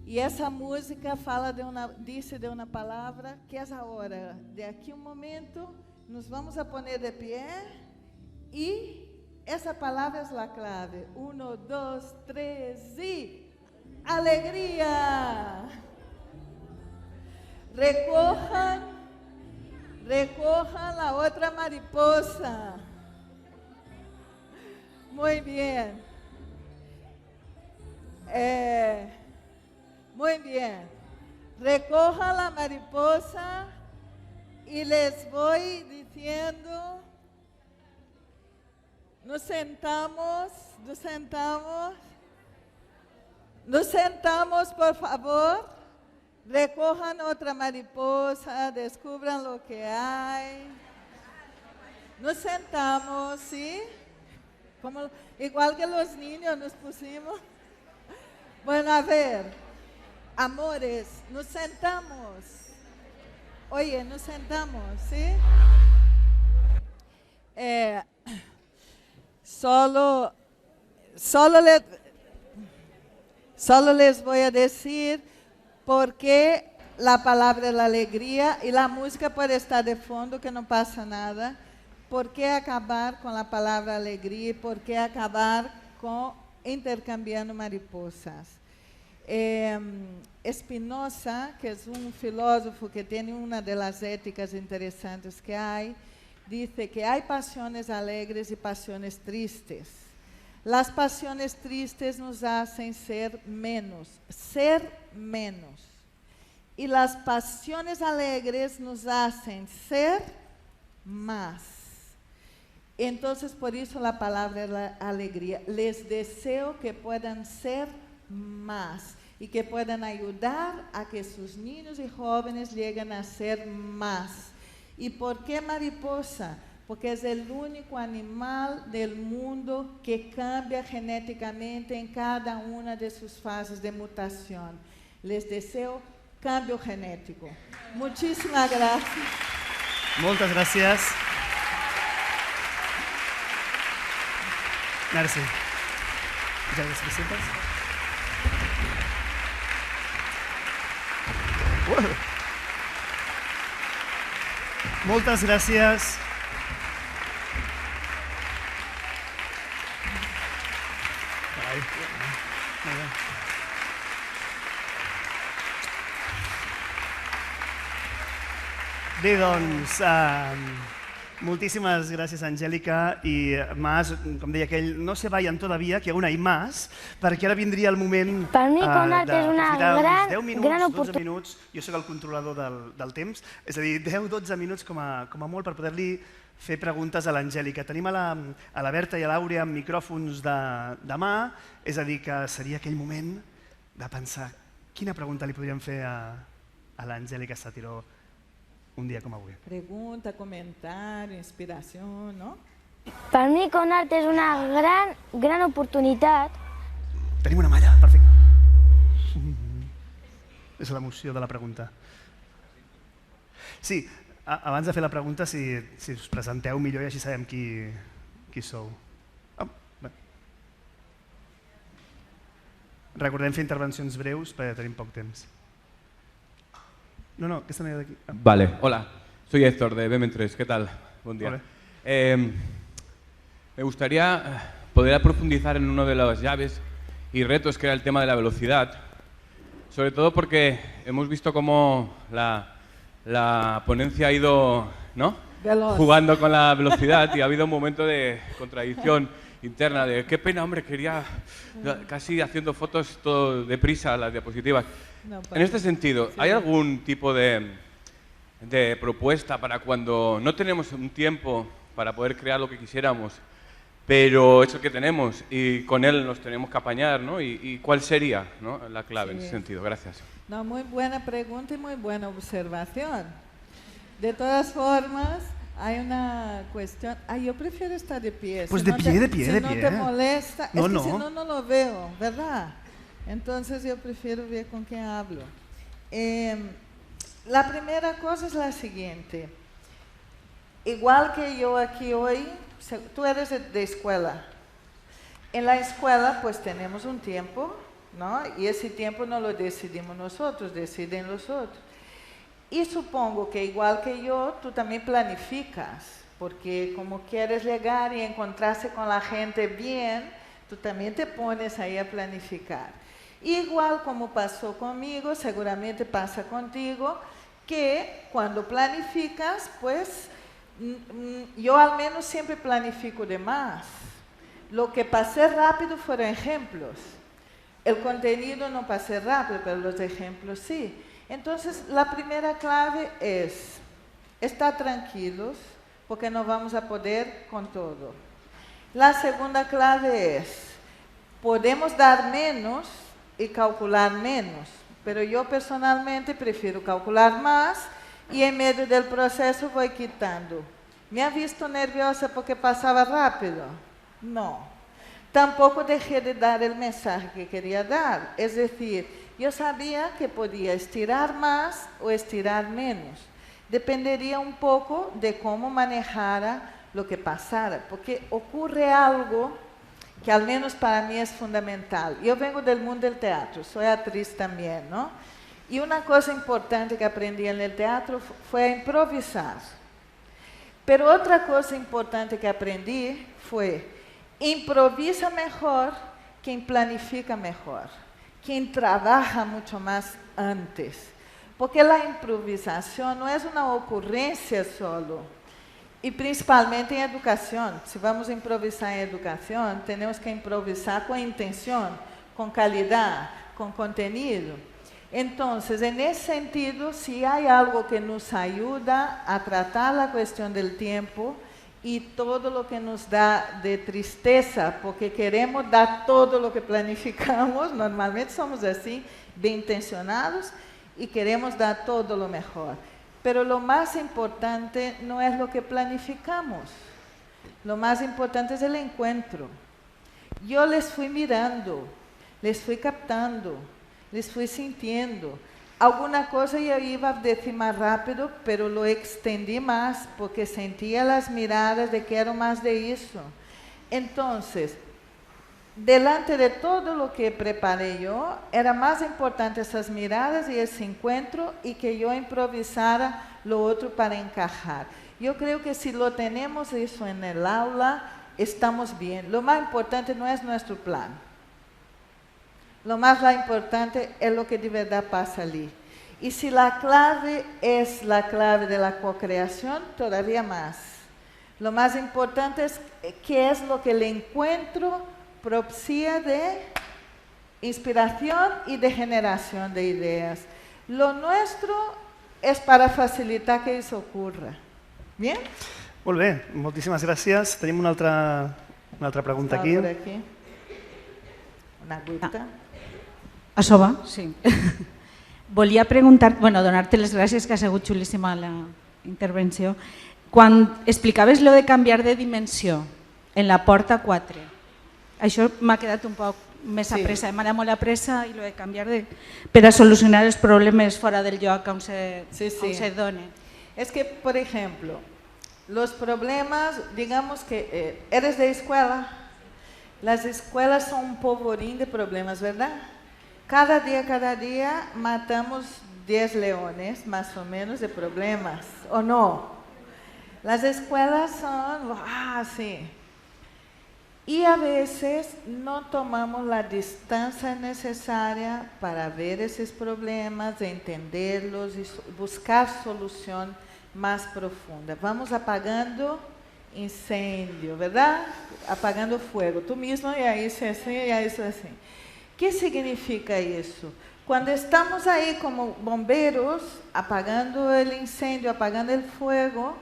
E essa música fala diz de uma palavra que é a hora. De aqui um momento, nos vamos a poner de pé e essa palavra é a clave. 1, 2, 3 e alegria! Recojan a outra mariposa. Muito bem. Muito bem. Recojan a mariposa e les vou dizendo. Nos sentamos, por favor. Recojan outra mariposa, descubran lo que hay. Nos sentamos, ¿sí? Igual que los niños nos pusimos. Bueno, a ver, amores, nos sentamos. Oye, nos sentamos, ¿sí? Solo les voy a decir porque a palavra é a alegria e a música pode estar de fundo, que não passa nada. Por que acabar com a palavra alegria? Por que acabar com intercambiando mariposas? Spinoza, que é um filósofo que tem uma das éticas interessantes que há, dice que hay pasiones alegres y pasiones tristes. Las pasiones tristes nos hacen ser menos. Y las pasiones alegres nos hacen ser más. Entonces, por eso la palabra es la alegría. Les deseo que puedan ser más y que puedan ayudar a que sus niños y jóvenes lleguen a ser más. ¿Y por qué mariposa? Porque es el único animal del mundo que cambia genéticamente en cada una de sus fases de mutación. Les deseo cambio genético. Muchísimas gracias. Moltes gràcies. Merci. Ja les presentes? Moltes gràcies. Bé, doncs, moltíssimes gràcies, Angélica. I más, com deia aquell, no se vayan todavía, que aún hay más, perquè ara vindria el moment Per mi, Conrad, és una d'aprofitar uns 10 minuts, gran 12 oportunitat. minuts. Jo sóc el controlador del temps, és a dir, 10-12 minuts com a molt per poder-li fer preguntes a l'Angèlica. Tenim a la Berta i a l'Àurea amb micròfons de mà, és a dir, que seria aquell moment de pensar quina pregunta li podríem fer a l'Angèlica Sàtiro un dia com avui. Pregunta, comentario, inspiración, ¿no? Per mi, Conrad, és una gran oportunitat. Tenim una malla, perfecte. És l'emoció de la pregunta. Sí, abans de fer la pregunta, si us presenteu millor i així sabem qui sou. Recordem fer intervencions breus perquè tenim poc temps. No, aquesta noia d'aquí. Vale, hola, soy Héctor de BM3, ¿qué tal? Buen día. Me gustaría poder profundizar en uno de las llaves y retos que era el tema de la velocidad, sobre todo porque hemos visto cómo la ponencia ha ido, ¿no?, jugando con la velocidad y ha habido un momento de contradicción interna de qué pena, hombre, quería casi haciendo fotos todo deprisa las diapositivas. En este sentido, ¿hay algún tipo de propuesta para cuando no tenemos un tiempo para poder crear lo que quisiéramos, pero es el que tenemos y con él nos tenemos que apañar, ¿no? ¿Y cuál sería, ¿no?, la clave en ese sentido? Gracias. No, muy buena pregunta y muy buena observación. De todas formas, hay una cuestión. Yo prefiero estar de pie. Pues de pie, de pie, de pie. Si no te molesta, No, es que no. si no, no lo veo, ¿verdad? Entonces yo prefiero ver con quién hablo. La primera cosa es la siguiente. Igual que yo aquí hoy, tú eres de escuela. En la escuela pues tenemos un tiempo, ¿no? Y ese tiempo no lo decidimos nosotros, deciden los otros. Y supongo que igual que yo, tú también planificas, porque como quieres llegar y encontrarse con la gente bien, tú también te pones ahí a planificar. Igual como pasó conmigo, seguramente pasa contigo, que cuando planificas, pues yo al menos siempre planifico de más. Lo que pasé rápido fueron ejemplos. El contenido no pasé rápido, pero los ejemplos sí. Entonces, la primera clave es estar tranquilos, porque no vamos a poder con todo. La segunda clave es, podemos dar menos y calcular menos, pero yo personalmente prefiero calcular más y en medio del proceso voy quitando. ¿Me ha visto nerviosa porque pasaba rápido? No. Tampoco dejé de dar el mensaje que quería dar, es decir, yo sabía que podía estirar más o estirar menos. Dependería un poco de cómo manejara lo que pasara, porque ocurre algo que al menos para mí es fundamental. Yo vengo del mundo del teatro, soy actriz también, ¿no? Y una cosa importante que aprendí en el teatro fue a improvisar. Pero otra cosa importante que aprendí fue, improvisa mejor quien planifica mejor, quien trabaja mucho más antes. Porque la improvisación no es una ocurrencia solo. Y principalmente en educación. Si vamos a improvisar en educación, tenemos que improvisar con intención, con calidad, con contenido. Entonces, en ese sentido, si hay algo que nos ayuda a tratar la cuestión del tiempo y todo lo que nos da de tristeza, porque queremos dar todo lo que planificamos, normalmente somos así, bien intencionados, y queremos dar todo lo mejor. Pero lo más importante no es lo que planificamos, lo más importante es el encuentro. Yo les fui mirando, les fui captando, les fui sintiendo. Alguna cosa yo iba a decir más rápido, pero lo extendí más porque sentía las miradas de que era más de eso. Entonces, delante de todo lo que preparé yo, era más importante esas miradas y ese encuentro y que yo improvisara lo otro para encajar. Yo creo que si lo tenemos eso en el aula, estamos bien. Lo más importante no es nuestro plan. Lo más importante es lo que de verdad pasa allí. Y si la clave es la clave de la co-creación, todavía más. Lo más importante es qué es lo que el encuentro propicia de inspiración y de generación de ideas. Lo nuestro es para facilitar que eso ocurra. Bien? Molt bé, moltíssimes gràcies. Tenim una altra pregunta aquí. Por aquí. Una agüita. Això va? Sí. Volia preguntar, donar-te les gràcies, que ha sigut xulíssima la intervenció. Quan explicaves lo de canviar de dimensió en la porta 4, això m'ha quedat un poc més apressa, m'ha anat molt apressa, i lo de canviar per a solucionar els problemes fora del lloc on se donen. Es que, por ejemplo, los problemas, digamos que eres de escuela, las escuelas son un polvorín de problemas, ¿verdad? Cada día matamos 10 leones, más o menos, de problemas, ¿o no? Las escuelas son así. Y a veces no tomamos la distancia necesaria para ver esos problemas, entenderlos y buscar solución más profunda. Vamos apagando incendio, ¿verdad? Apagando fuego. Tú mismo ya hice así, ya hice así. ¿Qué significa eso? Cuando estamos ahí como bomberos, apagando el incendio, apagando el fuego,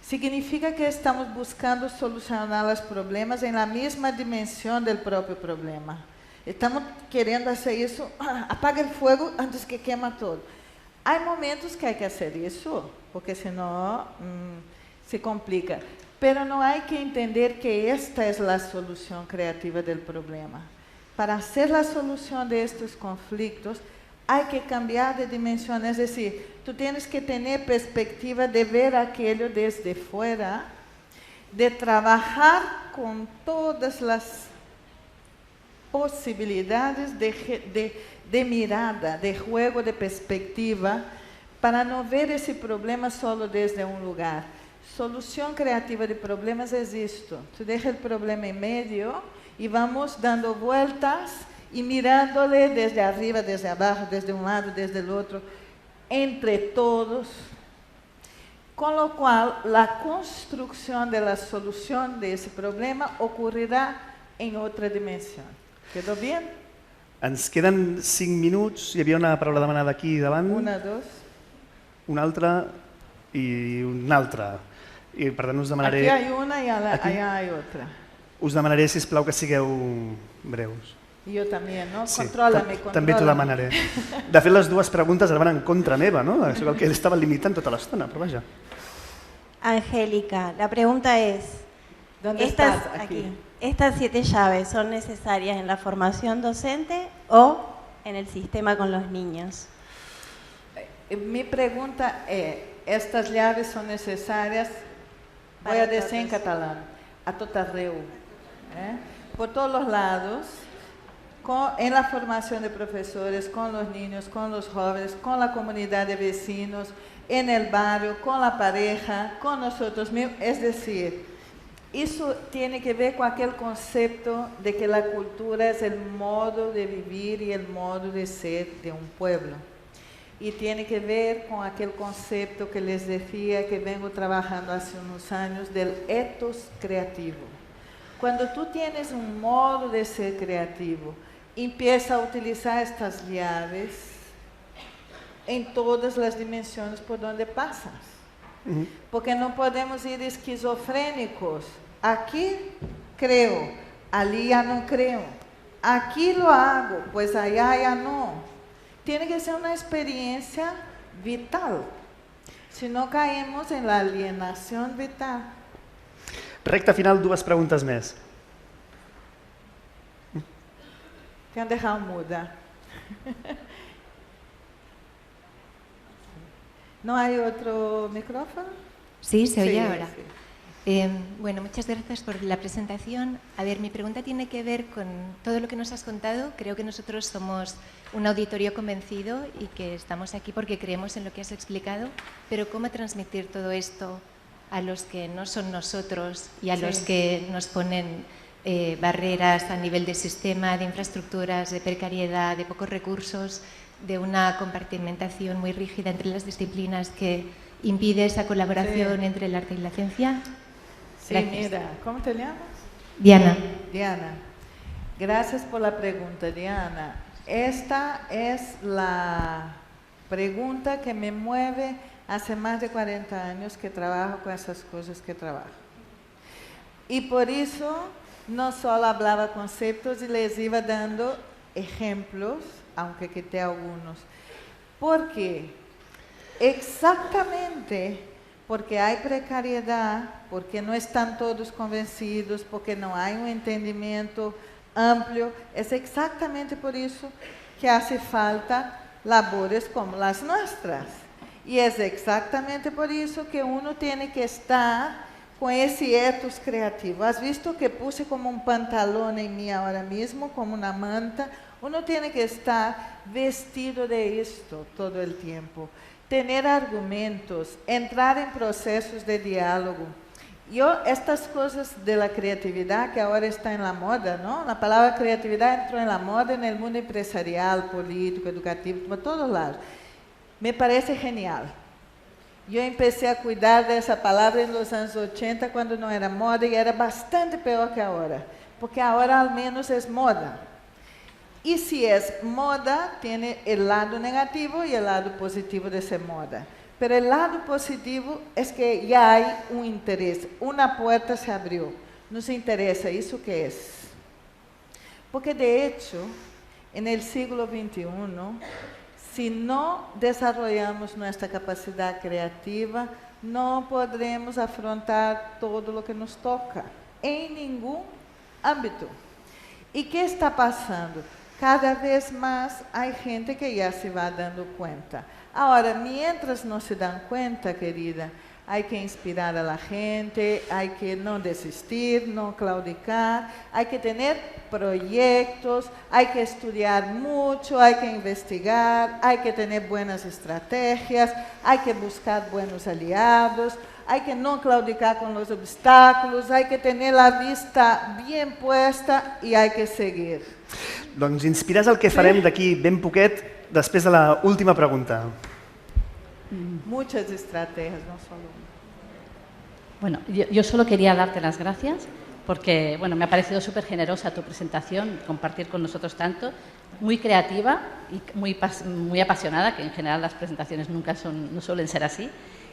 significa que estamos buscando solucionar los problemas en la misma dimensión del propio problema. Estamos queriendo hacer eso, apaga el fuego antes que quema todo. Hay momentos que hay que hacer eso, porque si no se complica. Pero no hay que entender que esta es la solución creativa del problema. Para hacer la solución de estos conflictos, hay que cambiar de dimensión, es decir, tú tienes que tener perspectiva de ver aquello desde fuera, de trabajar con todas las posibilidades de mirada, de juego de perspectiva, para no ver ese problema solo desde un lugar. Solución creativa de problemas es esto, tú dejas el problema en medio y vamos dando vueltas y mirándole desde arriba, desde abajo, desde un lado, desde el otro, entre todos, con lo cual la construcción de la solución de ese problema ocurrirá en otra dimensión. ¿Quedó bien? Ens queden 5 minuts. Hi havia una paraula demanada aquí davant. Una, dos. Una altra i una altra. I per tant us demanaré... Aquí hay una y allá hay otra. Us demanaré, sisplau, que sigueu breus. I jo també, no? Sí, Contrólame. també t'ho demanaré. De fet, les dues preguntes van en contra meva, no? Això és el que estava limitant tota l'estona, però vaja. Angélica, la pregunta es, ¿Dónde estás? Aquí. ¿estas 7 llaves son necesarias en la formación docente o en el sistema con los niños? Mi pregunta es, ¿estas llaves son necesarias? Voy a decir en catalán, a tot arreu, por todos los lados, en la formación de profesores, con los niños, con los jóvenes, con la comunidad de vecinos, en el barrio, con la pareja, con nosotros mismos. Es decir, eso tiene que ver con aquel concepto de que la cultura es el modo de vivir y el modo de ser de un pueblo. y tiene que ver con aquel concepto que les decía que vengo trabajando hace unos años del ethos creativo. Cuando tú tienes un modo de ser creativo, empieza a utilizar estas llaves en todas las dimensiones por donde pasas. Porque no podemos ir esquizofrénicos. Aquí creo, allí ya no creo. Aquí lo hago, pues allá ya no. Tiene que ser una experiencia vital. Si no caemos en la alienación vital. Recta final, dues preguntes més. Te han dejado muda. ¿No hay otro micrófono? Sí, se oye Sí, ahora. sí. Bueno, muchas gracias por la presentación. A ver, mi pregunta tiene que ver con todo lo que nos has contado. Creo que nosotros somos un auditorio convencido y que estamos aquí porque creemos en lo que has explicado, pero ¿cómo transmitir todo esto a los que no son nosotros y a Sí. los que nos ponen barreras a nivel de sistema, de infraestructuras, de precariedad, de pocos recursos, de una compartimentación muy rígida entre las disciplinas que impide esa colaboración Sí. entre el arte y la ciencia? Sí, Gracias. mira, ¿cómo te llamas? Diana. Diana, gracias por la pregunta, Diana. Esta es la pregunta que me mueve hace más de 40 años que trabajo con esas cosas que trabajo. Y por eso no solo hablaba conceptos y les iba dando ejemplos, aunque quité algunos. Porque exactamente porque hay precariedad, porque no están todos convencidos, porque no hay un entendimiento amplio, es exactamente por eso que hace falta labores como las nuestras. Y es exactamente por eso que uno tiene que estar con ese ethos creativo. ¿Has visto que puse como un pantalón en mí ahora mismo, como una manta? Uno tiene que estar vestido de esto todo el tiempo. Tener argumentos, entrar en procesos de diálogo. Yo, estas cosas de la creatividad que ahora está en la moda, ¿no? La palabra creatividad entró en la moda en el mundo empresarial, político, educativo, por todos lados. Me parece genial. Yo empecé a cuidar de esa palabra en los años 80 cuando no era moda y era bastante peor que ahora, porque ahora al menos es moda. Y si es moda, tiene el lado negativo y el lado positivo de ser moda. Pero el lado positivo es que ya hay un interés, una puerta se abrió. Nos interesa eso que es. Porque de hecho, en el siglo XXI, si no desarrollamos nuestra capacidad creativa, no podremos afrontar todo lo que nos toca, en ningún ámbito. ¿Y qué está pasando? Cada vez más hay gente que ya se va dando cuenta. Ahora, mientras no se dan cuenta, querida, hay que inspirar a la gente, hay que no desistir, no claudicar, hay que tener proyectos, hay que estudiar mucho, hay que investigar, hay que tener buenas estrategias, hay que buscar buenos aliados, hay que no claudicar con los obstáculos, hay que tener la vista bien puesta y hay que seguir. Doncs inspirats el que farem d'aquí ben poquet, després de la última pregunta. Muchas estrategias, no solo una. Bueno, yo solo quería darte las gracias porque bueno, me ha parecido súper generosa tu presentación, compartir con nosotros tanto, muy creativa y muy apasionada, que en general las presentaciones no suelen ser así.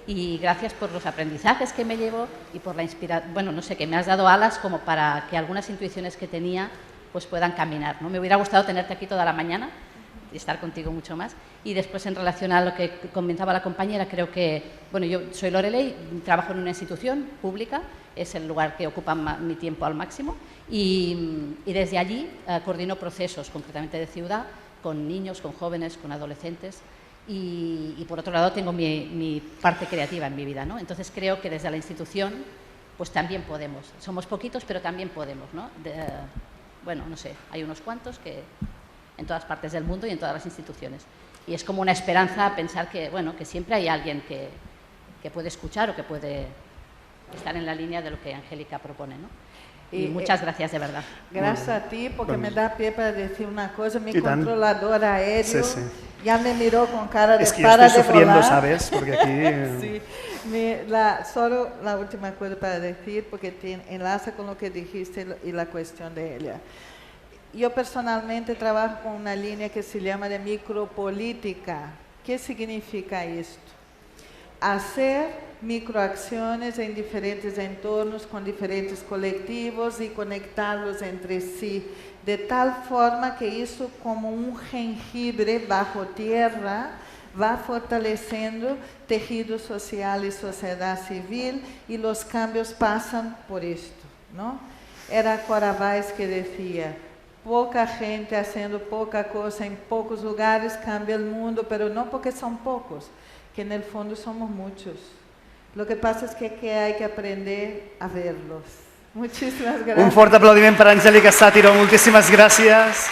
Y gracias por los aprendizajes que me llevo y por la inspiración, bueno, no sé, que me has dado alas como para que algunas intuiciones que tenía pues puedan caminar, ¿no? Me hubiera gustado tenerte aquí toda la mañana y estar contigo mucho más. Y después, en relación a lo que comentaba la compañera, creo que, bueno, yo soy Lorelei, trabajo en una institución pública, es el lugar que ocupa mi tiempo al máximo, y desde allí coordino procesos, concretamente de ciudad, con niños, con jóvenes, con adolescentes, y por otro lado tengo mi parte creativa en mi vida, ¿no? Entonces creo que desde la institución pues también podemos, somos poquitos pero también podemos, ¿no? Bueno, no sé, hay unos cuantos que en todas partes del mundo y en todas las instituciones. Y es como una esperanza pensar que, bueno, que siempre hay alguien que puede escuchar o que puede estar en la línea de lo que Angélica propone, ¿no? Y muchas gracias, de verdad. Gracias a ti, porque me da pie para decir una cosa. Mi Y tant. controlador aéreo Sí, sí. Ya me miró con cara de Es que yo para estoy de sufriendo, volar. ¿sabes? Porque aquí... Sí. Solo la última cosa para decir, porque enlaza con lo que dijiste y la cuestión de ella. Yo personalmente trabajo con una línea que se llama de micropolítica. ¿Qué significa esto? Hacer microacciones en diferentes entornos, con diferentes colectivos y conectarlos entre sí, de tal forma que eso, como un jengibre bajo tierra, va fortaleciendo tejido social y sociedad civil, y los cambios pasan por esto, ¿no? Era Cora Vaz que decía: poca gente haciendo poca cosa en pocos lugares cambia el mundo, pero no porque son pocos, que en el fondo somos muchos. Lo que pasa es que hay que aprender a verlos. Muchísimas gracias. Un fort aplaudiment per Angélica Sàtiro, moltíssimes gràcies.